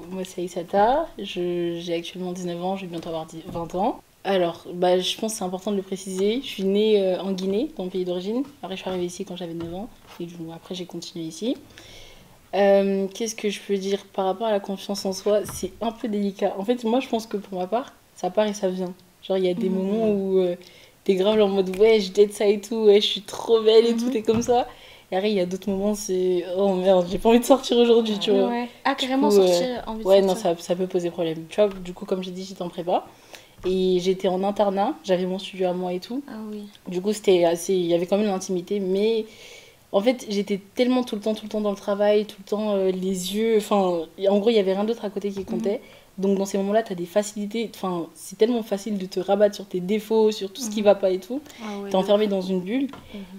moi c'est Aïssata, j'ai actuellement 19 ans, je vais bientôt avoir 20 ans. Alors, bah, je pense que c'est important de le préciser. Je suis née en Guinée, dans le pays d'origine. Après, je suis arrivée ici quand j'avais 9 ans. Et après, j'ai continué ici. Qu'est-ce que je peux dire par rapport à la confiance en soi? C'est un peu délicat. En fait, moi, je pense que pour ma part, ça part et ça vient. Genre, il y a des moments où t'es grave en mode ouais, je date ça et tout, ouais, je suis trop belle et tout, t'es comme ça. Et après, il y a d'autres moments, c'est oh merde, j'ai pas envie de sortir aujourd'hui, tu vois. Ouais. Ah, Du carrément coup, sortir, envie de ouais, non, sortir. ça peut poser problème. Tu vois, du coup, comme j'ai dit, j'étais en prépa. Et j'étais en internat, j'avais mon studio à moi et tout. Ah oui. Du coup, c'était assez. Il y avait quand même l'intimité, mais en fait, j'étais tellement tout le temps dans le travail, tout le temps les yeux. Enfin, en gros, il y avait rien d'autre à côté qui comptait. Donc, dans ces moments-là, t'as des facilités. Enfin, c'est tellement facile de te rabattre sur tes défauts, sur tout ce qui va pas et tout. Ah ouais, T'es enfermé dans une bulle.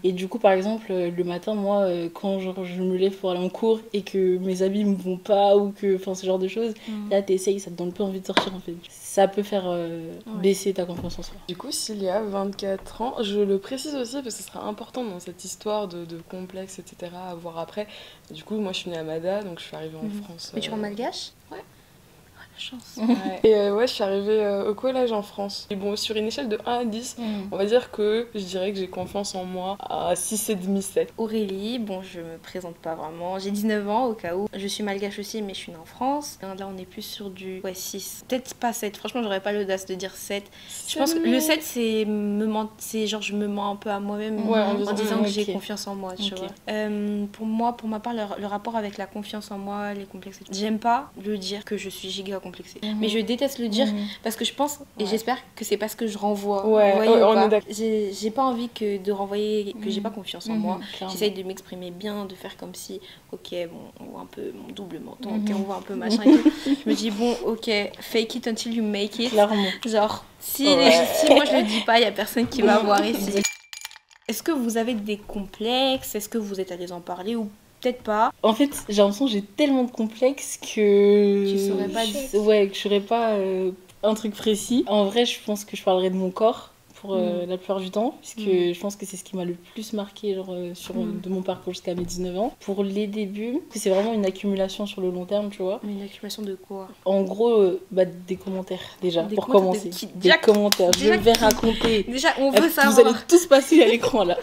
Et du coup, par exemple, le matin, moi, quand genre, je me lève pour aller en cours et que mes habits me vont pas ou que. Enfin, ce genre de choses, là, t'essayes, ça te donne pas envie de sortir en fait. Ça peut faire baisser ta confiance en soi. Du coup, s'il y a 24 ans, je le précise aussi parce que ce sera important dans cette histoire de complexe, etc. à voir après. Du coup, moi je suis née à Mada, donc je suis arrivée en France. Mais tu parles malgache? Ouais. Ah, la chance. Ouais. Et ouais, je suis arrivée au collège en France. Et bon, sur une échelle de 1 à 10, on va dire que je dirais que j'ai confiance en moi à 6,5, 7. Aurélie, bon, je me présente pas vraiment. J'ai 19 ans au cas où. Je suis malgache aussi, mais je suis née en France. Là, on est plus sur du 6. Peut-être pas 7. Franchement, j'aurais pas l'audace de dire 7. Je pense que le 7, c'est genre je me mens un peu à moi-même en disant que j'ai confiance en moi, tu vois. Pour ma part, le rapport avec la confiance en moi, les complexes, j'aime pas le dire que je suis giga complexée. Mais je déteste le dire parce que je pense et j'espère que c'est parce que je renvoie. Ouais, Vous voyez, on ou est pas d'accord. J'ai pas envie de renvoyer que j'ai pas confiance en moi. Clairement. J'essaye de m'exprimer bien, de faire comme si, ok, bon, on voit un peu mon double menton, ok, on voit un peu machin et tout. Je me dis, bon, ok, fake it until you make it. Clairement. Genre, si moi je le dis pas, il y a personne qui va voir ici. Est-ce que vous avez des complexes? Est-ce que vous êtes allés en parler ou peut-être pas? En fait, j'ai l'impression que j'ai tellement de complexes que. Tu saurais pas dire. Ouais, que je saurais pas un truc précis. En vrai, je pense que je parlerai de mon corps pour la plupart du temps, puisque je pense que c'est ce qui m'a le plus marqué genre, de mon parcours jusqu'à mes 19 ans. Pour les débuts, c'est vraiment une accumulation sur le long terme, tu vois. Mais une accumulation de quoi? En gros, des commentaires déjà, Des pour commentaires commencer. de qui? Des commentaires, je vais raconter. Déjà, on veut Vous savoir. allez tous passer à l'écran là.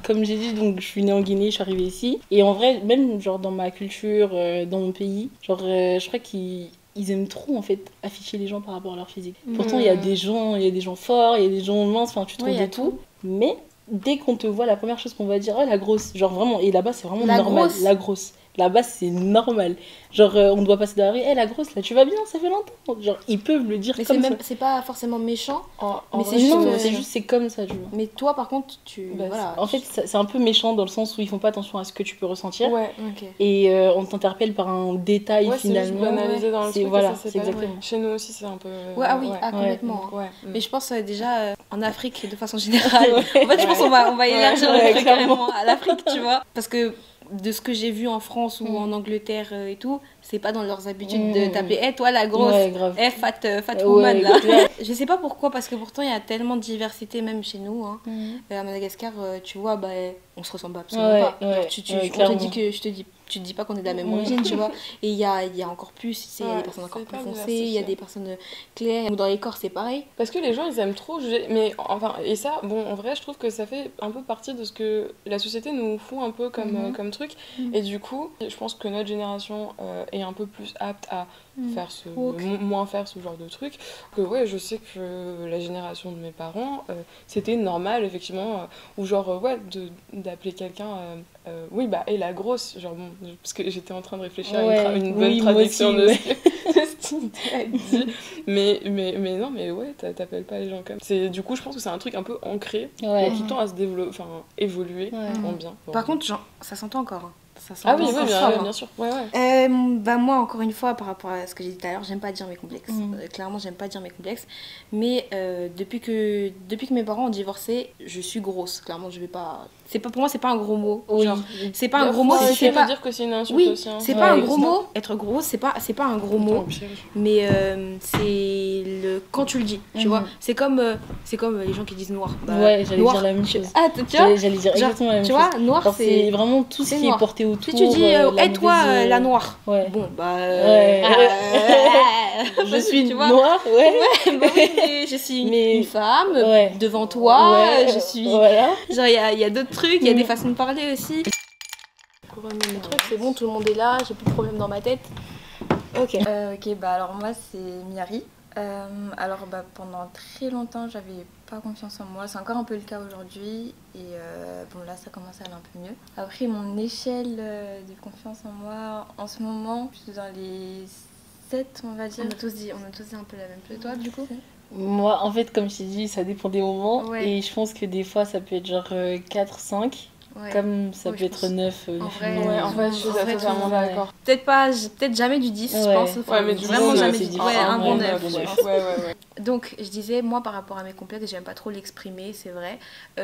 Comme j'ai dit, donc je suis née en Guinée, je suis arrivée ici. Et en vrai, même genre dans ma culture, dans mon pays, genre je crois qu'ils aiment trop en fait afficher les gens par rapport à leur physique. Pourtant il y a des gens forts, il y a des gens minces, enfin tu trouves de tout. Mais dès qu'on te voit, la première chose qu'on va dire, oh la grosse, genre vraiment, et là-bas c'est vraiment normal, la grosse. Là-bas, c'est normal. Genre, on doit passer dans la rue. Hé, la grosse, là, tu vas bien, ça fait longtemps. Genre, ils peuvent le dire Mais comme ça. c'est pas forcément méchant. Mais c'est juste, c'est comme ça, tu vois. Mais toi, par contre, voilà. En fait, c'est un peu méchant dans le sens où ils font pas attention à ce que tu peux ressentir. Ouais. Ok. Et on t'interpelle par un détail finalement. C'est juste banalisé dans le truc. Voilà, c'est c'est exactement. Chez nous aussi, c'est un peu. Ouais, ah oui, complètement. Ouais. Mais je pense déjà en Afrique de façon générale. En fait, je pense qu'on va élargir le truc carrément à l'Afrique, tu vois. Parce que de ce que j'ai vu en France ou en Angleterre et tout, c'est pas dans leurs habitudes de taper hey, toi la grosse, fat woman là. Je sais pas pourquoi, parce que pourtant il y a tellement de diversité même chez nous. Hein. À Madagascar, tu vois, on se ressemble absolument pas. Genre, tu te dis pas qu'on est de la même origine, tu vois. Et il y a encore plus, il y a des personnes encore plus foncées, il y a des personnes claires. Dans les corps, c'est pareil. Parce que les gens, ils aiment trop juger. Mais enfin, et ça, bon, en vrai, je trouve que ça fait un peu partie de ce que la société nous fout un peu comme truc. Et du coup, je pense que notre génération est un peu plus apte à faire moins faire ce genre de truc. Que ouais, je sais que la génération de mes parents, c'était normal, effectivement, ou genre, d'appeler quelqu'un, oui, et la grosse, genre, bon, parce que j'étais en train de réfléchir à une bonne traduction de ce qu'il a dit. Mais non, mais ouais, t'appelles pas les gens comme ça. Du coup, je pense que c'est un truc un peu ancré, qui tend à se développer, enfin, évoluer en bien. Par contre, genre, ça s'entend encore. Ah oui, bien sûr. Moi, encore une fois, par rapport à ce que j'ai dit tout à l'heure, j'aime pas dire mes complexes. Clairement, j'aime pas dire mes complexes. Mais depuis que mes parents ont divorcé, je suis grosse. Clairement, je vais pas c'est pas, pour moi, c'est pas un gros mot. Oui. Genre, c'est pas un gros mot. C'est pas dire que c'est une insulte oui, aussi. Hein. c'est pas un gros c'est mot. Être gros, c'est pas un gros mot. Mais c'est le quand tu le dis, tu vois. C'est comme les gens qui disent noir. Bah, ouais, j'allais noir, dire la même chose. Ah, tu vois. J'allais dire exactement la même tu chose. vois, noir, Alors, c'est vraiment tout ce qui noir. est porté autour. Si tu dis la toi mauvaise, la noire. Ouais. Bon bah. Je suis tu vois. noire, ouais. Bah oui, mais je suis une femme devant toi. Je suis. Voilà. Genre il y a d'autres trucs, il y a des façons de parler aussi. Couronne mes trucs, c'est bon, tout le monde est là, j'ai plus de problème dans ma tête. Ok. Ok, bah alors moi c'est Miari. Alors bah, pendant très longtemps j'avais pas confiance en moi, c'est encore un peu le cas aujourd'hui et bon là ça commence à aller un peu mieux. Après mon échelle de confiance en moi en ce moment je suis dans les 7 on va dire. On a tous dit un peu la même chose. Toi du coup? Moi en fait comme je t'ai dit ça dépend des moments Ouais. et je pense que des fois ça peut être genre 4, 5. Ouais. Comme ça peut être 9. En vrai, Ouais, en fait, je suis totalement d'accord. Peut-être jamais du 10, je pense. Ouais, mais du vraiment bon, jamais c'est du 10. différent. Ouais, un bon Ouais, 9. bon je neuf. pense. Ouais. Donc, je disais, moi, par rapport à mes complexes, j'aime pas trop l'exprimer, c'est vrai.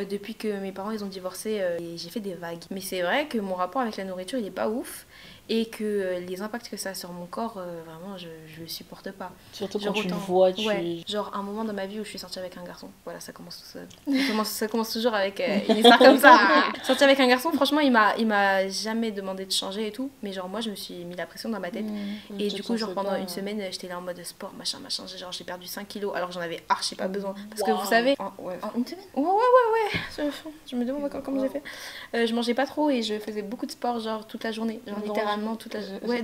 Depuis que mes parents ils ont divorcé, j'ai fait des vagues. Mais c'est vrai que mon rapport avec la nourriture, il est pas ouf. Et que les impacts que ça a sur mon corps, vraiment, je le supporte pas. Surtout Genre quand tu le autant- vois, Ouais, genre un moment dans ma vie où je suis sortie avec un garçon. Voilà, ça commence tout seul. Ça commence toujours avec une histoire comme ça. Sortie avec un garçon, franchement, il m'a jamais demandé de changer et tout. Mais genre, moi, je me suis mis la pression dans ma tête. Et du coup, genre, pendant une semaine, j'étais là en mode sport, machin. J'ai perdu 5 kilos alors que j'en avais archi pas besoin. Parce que vous savez, en une semaine Ouais. Je me demande encore comment j'ai fait. Je mangeais pas trop et je faisais beaucoup de sport, genre toute la journée. Genre littéralement toute la journée. Ouais,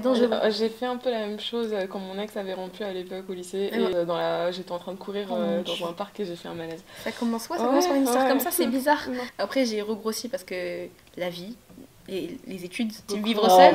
j'ai fait un peu la même chose quand mon ex avait rompu à l'époque au lycée. Et j'étais en train de courir dans un parc et j'ai fait un malaise. Ça commence par une histoire comme ça, c'est bizarre. Après, j'ai regrossi parce que la vie. Les études, vivre seul.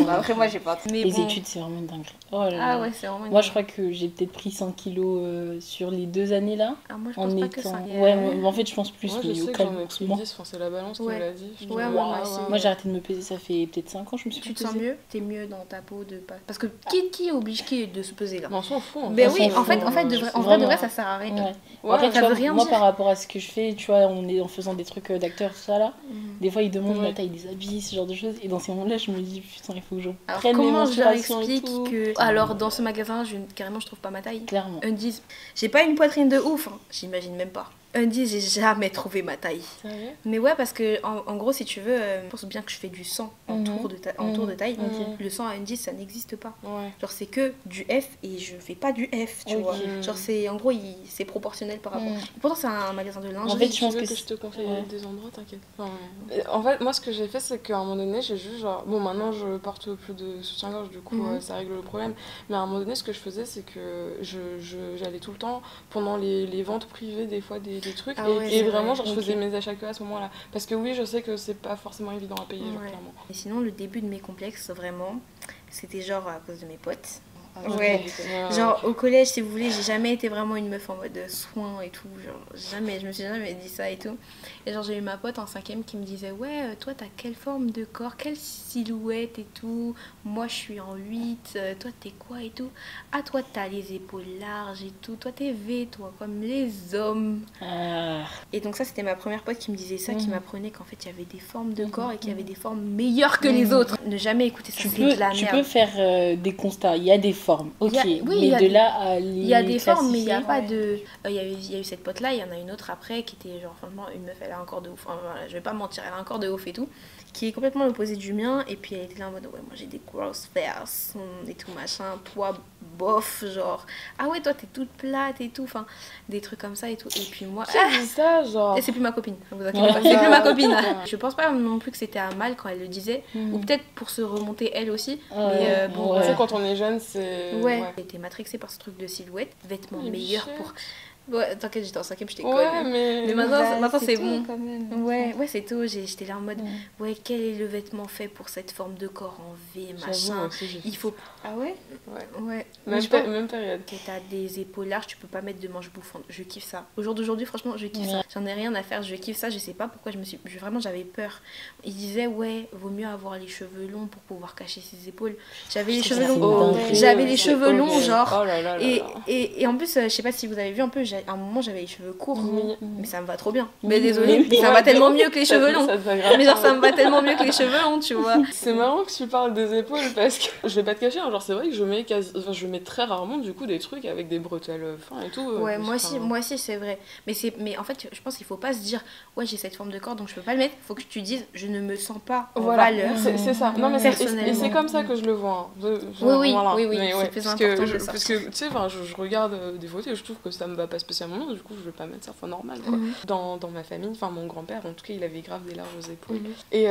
Après, moi, j'ai pas. Mais les études, c'est vraiment une dinguerie. Oh là là. Ah ouais, c'est vraiment une Moi, je crois que j'ai peut-être pris 5 kilos sur les 2 années là. Ah, moi, je pense pas que ça. Ouais, en fait, je pense plus. Moi, je sais que j'en ai pris 10, c'est la balance qui me l'a dit. Moi, j'ai arrêté de me peser, ça fait peut-être 5 ans, je me suis Tu te sens mieux? T'es mieux dans ta peau de pas. Parce que qui oblige qui de se peser là? On s'en fout. Mais oui, en fait, en vrai, de vrai, ça sert à rien. Après, ça veut rien moi, dire. par rapport à ce que je fais, tu vois, en faisant des trucs d'acteurs, tout ça là, des fois, ils demandent la taille des habits, ce genre de choses. Et dans ces moments-là, je me dis, putain, il faut que je prenne mes comment je leur mensurations explique et tout. que. Alors, dans ce magasin, carrément, je trouve pas ma taille. Clairement. Undies. J'ai pas une poitrine de ouf, hein. J'imagine même pas. Undies, j'ai jamais trouvé ma taille. Sérieux? Mais ouais, parce que en gros, si tu veux, je pense bien que je fais du sang en tour de taille. Le sang à Undies, ça n'existe pas. Ouais. Genre, c'est que du F et je fais pas du F, tu vois. Genre, c'est en gros, c'est proportionnel par rapport. Pourtant, c'est un magasin de lingerie. En fait, je pense que je te conseille des endroits, t'inquiète. En fait, moi, ce que j'ai fait, c'est qu'à un moment donné, j'ai juste genre. Bon, maintenant, je porte plus de soutien-gorge, du coup, ça règle le problème. Mais à un moment donné, ce que je faisais, c'est que j'allais tout le temps pendant les ventes privées, des fois, des trucs. Et vraiment, genre, je faisais mes achats que à ce moment-là. Parce que oui, je sais que c'est pas forcément évident à payer, genre, clairement. Et sinon, le début de mes complexes, vraiment, c'était genre à cause de mes potes. Genre au collège, si vous voulez, j'ai jamais été vraiment une meuf en mode soin et tout, genre jamais, je me suis jamais dit ça et tout. Et genre j'ai eu ma pote en 5ème qui me disait ouais, toi t'as quelle forme de corps, quelle silhouette et tout, moi je suis en 8, toi t'es quoi et tout, ah toi t'as les épaules larges et tout, toi t'es V, toi comme les hommes. Et donc ça c'était ma première pote qui me disait ça, qui m'apprenait qu'en fait il y avait des formes de corps et qu'il y avait des formes meilleures que les autres. Ne jamais écouter ça, c'est de la merde. Tu peux faire des constats, il y a des formes, ok, mais de là à les il y a des formes, mais il n'y a classifier, pas de... Il y a eu cette pote-là, il y en a une autre après qui était genre, franchement, une meuf, elle a un corps de ouf. Enfin, voilà, je vais pas mentir, elle a un corps de ouf et tout, qui est complètement l'opposé du mien. Et puis elle était là en mode, ouais, moi j'ai des grosses fesses et tout machin, toi, bof, genre, ah ouais, toi t'es toute plate et tout, enfin, des trucs comme ça et tout. Et puis moi... Qui dit ça, genre... Et c'est plus ma copine, vous inquiétez pas, c'est plus ma copine. Je pense pas non plus que c'était à mal quand elle le disait, ou peut-être pour se remonter elle aussi. Mais bon, tu sais, quand on est jeune, c'est... Ouais. J'ai été matrixée par ce truc de silhouette, vêtements meilleurs pour... Ouais, t'inquiète, j'étais en 5ème, j'étais conne. Ouais, mais maintenant c'est bon. Quand même. Ouais, c'est tout. J'étais là en mode, ouais, quel est le vêtement fait pour cette forme de corps en V, machin. Il faut... Ah ouais? Ouais. Même période. Que t'as des épaules larges, tu peux pas mettre de manches bouffantes. Je kiffe ça. Au jour d'aujourd'hui, franchement, je kiffe ça. J'en ai rien à faire, je kiffe ça. Je sais pas pourquoi vraiment, j'avais peur. Il disait, ouais, vaut mieux avoir les cheveux longs pour pouvoir cacher ses épaules. J'avais les cheveux longs. J'avais les cheveux longs, genre. Oh là là là là. Et en plus, je sais pas si vous avez vu un peu, à un moment, j'avais les cheveux courts, mais ça me va trop bien. Oui, Mais désolée, oui. ça me va tellement mieux que les cheveux longs. Ça te va grave. Mais genre, ça me va tellement mieux que les cheveux longs, tu vois. C'est marrant que tu parles des épaules parce que je vais pas te cacher, hein, genre c'est vrai que je mets très rarement du coup des trucs avec des bretelles fins et tout. Ouais, moi aussi c'est vrai. Mais en fait, je pense qu'il faut pas se dire ouais, j'ai cette forme de corps donc je peux pas le mettre. Faut que tu dises je ne me sens pas en valeur. C'est ça. Non mais et c'est comme ça que je le vois. Hein. Oui, Mais c'est plus important que ça. Parce que tu sais, je regarde des photos et je trouve que ça me va pas spécialement bien, du coup je vais pas mettre ça, enfin normal quoi. Dans ma famille, enfin mon grand-père en tout cas, il avait grave des larges épaules. Et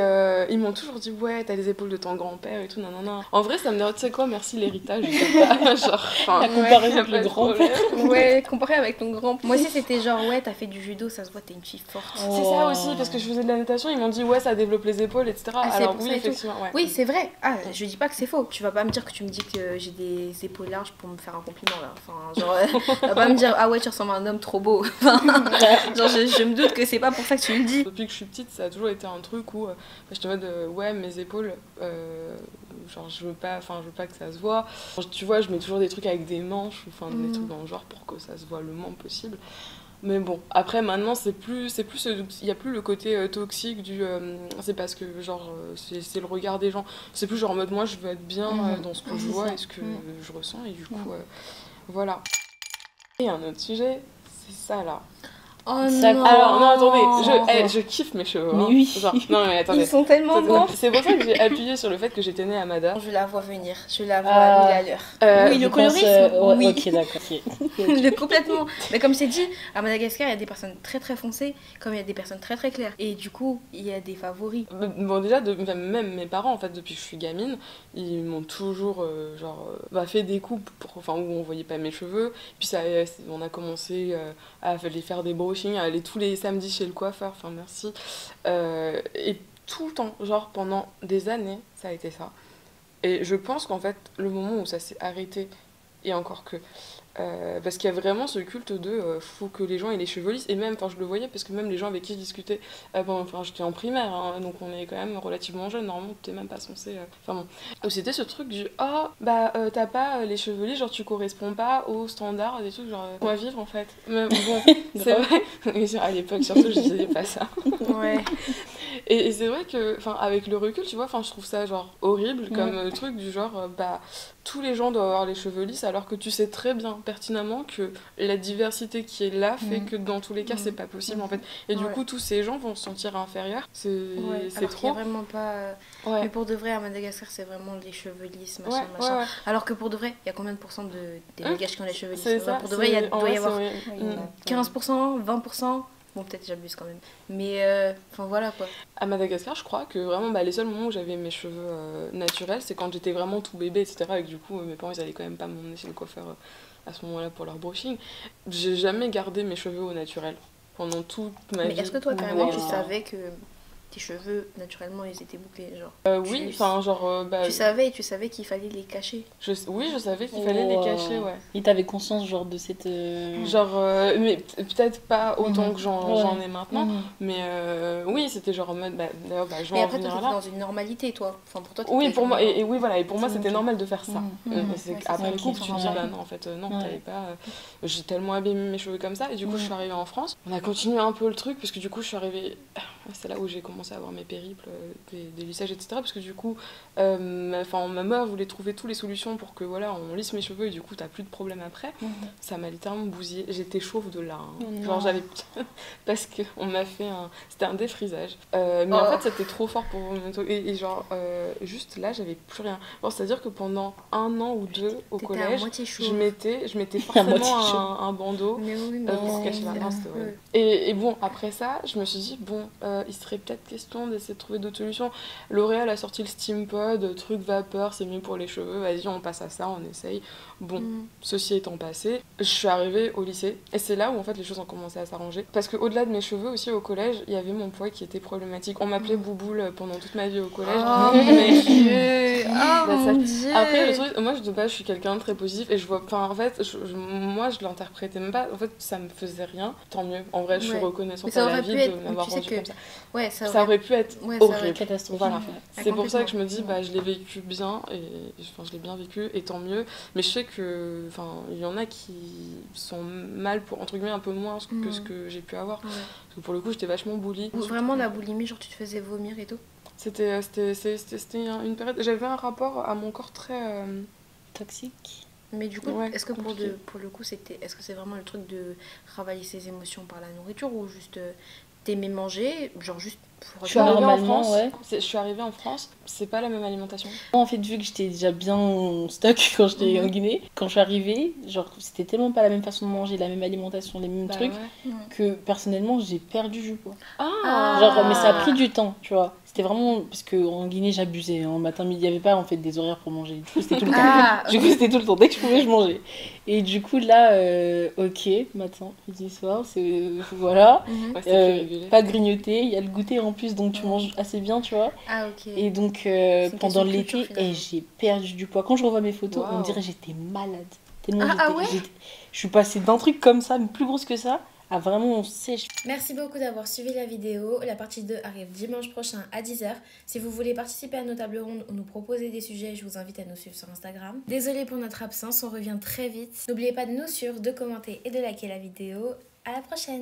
ils m'ont toujours dit ouais, t'as les épaules de ton grand-père et tout, non. En vrai, ça me dit, tu sais quoi, merci l'héritage, genre, la comparaison avec le grand-père. Ouais, comparé avec ton grand-père. Moi aussi, c'était genre, ouais, t'as fait du judo, ça se voit, t'es une fille forte. C'est ça aussi, parce que je faisais de la natation, ils m'ont dit, ouais, ça développe les épaules, etc. Alors, oui, effectivement, ouais. Oui, c'est vrai. Ah, je dis pas que c'est faux. Tu vas pas me dire que tu me dis que j'ai des épaules larges pour me faire un compliment, là. Enfin, genre, tu vas pas me dire, ah ouais, tu ressembles à un homme trop beau. Enfin, genre, je me doute que c'est pas pour ça que tu le dis. Depuis que je suis petite, ça a toujours été un truc où je te mode, ouais, mes épaules, genre, je veux pas que ça se voit. Genre, tu vois, je mets toujours des trucs avec des manches, enfin, des trucs dans le genre pour que ça se voit le moins possible. Mais bon, après maintenant il y a plus le côté toxique du c'est parce que genre c'est le regard des gens, c'est plus genre en mode moi je veux être bien dans ce que je vois et ce que je ressens et du coup voilà. Et un autre sujet, c'est ça là. Oh ça, non. Alors non attendez, je kiffe mes cheveux. Mais hein. oui. Genre, non mais attendez. Ils sont tellement beaux. C'est pour ça que j'ai appuyé sur le fait que j'étais née à Mada. Je la vois venir, je la vois à 1000 à l'heure. Oui, le colorisme, oui. Ok, d'accord. Le complètement. Mais comme c'est dit, à Madagascar, il y a des personnes très très foncées, comme il y a des personnes très très claires. Et du coup, il y a des favoris. Bon déjà, même mes parents, en fait, depuis que je suis gamine, ils m'ont toujours fait des coupes où on voyait pas mes cheveux. Puis on a commencé à les faire des brushings, à aller tous les samedis chez le coiffeur, enfin merci. Et tout le temps, genre pendant des années, ça a été ça. Et je pense qu'en fait, le moment où ça s'est arrêté, et encore que... parce qu'il y a vraiment ce culte de faut que les gens aient les cheveux lisses, et même, enfin je le voyais parce que même les gens avec qui je discutais, j'étais en primaire, hein, donc on est quand même relativement jeune, normalement t'es même pas censé, où c'était ce truc du t'as pas les cheveux lisses, genre tu corresponds pas aux standards, des trucs genre on va vivre en fait. Mais bon, c'est vrai, mais à l'époque surtout je disais pas ça. Ouais. Et c'est vrai que, avec le recul, tu vois, je trouve ça genre horrible comme truc du genre, tous les gens doivent avoir les cheveux lisses alors que tu sais très bien pertinemment que la diversité qui est là fait que dans tous les cas c'est pas possible en fait. Et du coup tous ces gens vont se sentir inférieurs. C'est trop. Vraiment pas. Mais pour de vrai à Madagascar c'est vraiment les cheveux lisses machin. Alors que pour de vrai il y a combien de pourcents des Malgaches qui ont les cheveux lisses? C'est ça. Pour de vrai il doit y avoir 15%, 20%. Bon, peut-être j'abuse quand même. Mais voilà quoi. À Madagascar, je crois que vraiment les seuls moments où j'avais mes cheveux naturels, c'est quand j'étais vraiment tout bébé, etc. Et que du coup, mes parents ils allaient quand même pas m'emmener chez le coiffeur à ce moment-là pour leur brushing. J'ai jamais gardé mes cheveux au naturel pendant toute ma vie. Mais est-ce que toi, carrément, tu savais que tes cheveux, naturellement, ils étaient bouclés, genre oui, tu savais qu'il fallait les cacher. Oui, je savais qu'il fallait les cacher, ouais. Et t'avais conscience, genre, de cette... mais peut-être pas autant que j'en ai maintenant, mais oui, c'était genre en mode, d'ailleurs, je vais en venir là. Mais après, toi, t'étais dans une normalité, toi. Enfin, pour toi, oui, pour moi, et oui, voilà, et pour moi, c'était normal de faire ça. Après le coup, tu te dis, non, en fait, non, t'avais pas... J'ai tellement abîmé mes cheveux comme ça, et du coup, je suis arrivée en France. On a continué un peu le truc, parce que du coup, je suis arrivée... C'est là où j'ai commencé à avoir mes périples, des lissages, etc. Parce que du coup, ma mère voulait trouver toutes les solutions pour que voilà, on lisse mes cheveux et du coup, t'as plus de problème après. Ça m'a littéralement bousillé. J'étais chauve de là. Hein. Genre, j'avais. Parce qu'on m'a fait un. C'était un défrisage. Mais en fait, c'était trop fort pour mon truc. Et genre, juste là, j'avais plus rien. Bon, c'est-à-dire que pendant 1 an ou 2 au collège, je mettais forcément un bandeau pour se cacher la main. Et bon, après ça, je me suis dit, il serait peut-être question d'essayer de trouver d'autres solutions. L'Oréal a sorti le Steam Pod, truc vapeur, c'est mieux pour les cheveux, vas-y on passe à ça, on essaye. Bon, ceci étant passé, je suis arrivée au lycée et c'est là où en fait les choses ont commencé à s'arranger. Parce qu'au-delà de mes cheveux aussi au collège, il y avait mon poids qui était problématique. On m'appelait Bouboule pendant toute ma vie au collège. Oh mon Dieu. Après le truc, moi de base je suis quelqu'un de très positif et je vois, en fait, moi je l'interprétais même pas, en fait ça me faisait rien, tant mieux. En vrai je suis reconnaissante à la vie de m'avoir rendu comme ça. Ouais, ça aurait pu être ouais, ça aurait horrible. été catastrophique. Voilà. Ah, C'est pour ça que je me dis, complètement. je l'ai vécu bien, et enfin, je l'ai bien vécu, et tant mieux. Mais je sais que, enfin, il y en a qui sont mal pour, entre guillemets, un peu moins que ce que j'ai pu avoir. Ouais. Parce que pour le coup, j'étais vachement bully. Ou vraiment la boulimie, genre tu te faisais vomir et tout. C'était une période. J'avais un rapport à mon corps très. Toxique. Mais du coup, Ouais, est-ce que compliqué. pour le coup, est-ce que c'est vraiment le truc de travailler ses émotions par la nourriture ou juste t'aimais manger, genre juste pour Je suis arrivée en Normalement, France. ouais. Je suis arrivée en France. C'est pas la même alimentation. Moi, en fait, vu que j'étais déjà bien stock quand j'étais en Guinée, quand je suis arrivée, genre, c'était tellement pas la même façon de manger, la même alimentation, les mêmes trucs, Ouais. que personnellement, j'ai perdu du poids. Ah. Genre, mais ça a pris du temps, tu vois. C'était vraiment parce qu'en Guinée, j'abusais. En matin, midi, il n'y avait pas en fait des horaires pour manger. Du coup, c'était tout le temps. Ah, Du coup, c'était tout le temps. Dès que je pouvais, je mangeais. Et du coup, là, ok, matin, midi, soir, c'est. Voilà. Ouais, c'était plus régulé. Pas de grignoter, il y a le goûter en plus, donc tu manges assez bien, tu vois. Ah, ok. Et donc, une pendant question de culture, l'été, finalement. j'ai perdu du poids. Quand je revois mes photos, on Waouh. dirait que j'étais malade. Tellement Ah ouais je suis passée d'un truc comme ça, mais plus grosse que ça, à vraiment sèche. Merci beaucoup d'avoir suivi la vidéo. La partie 2 arrive dimanche prochain à 10h. Si vous voulez participer à nos tables rondes ou nous proposer des sujets, je vous invite à nous suivre sur Instagram. Désolée pour notre absence, on revient très vite. N'oubliez pas de nous suivre, de commenter et de liker la vidéo. À la prochaine!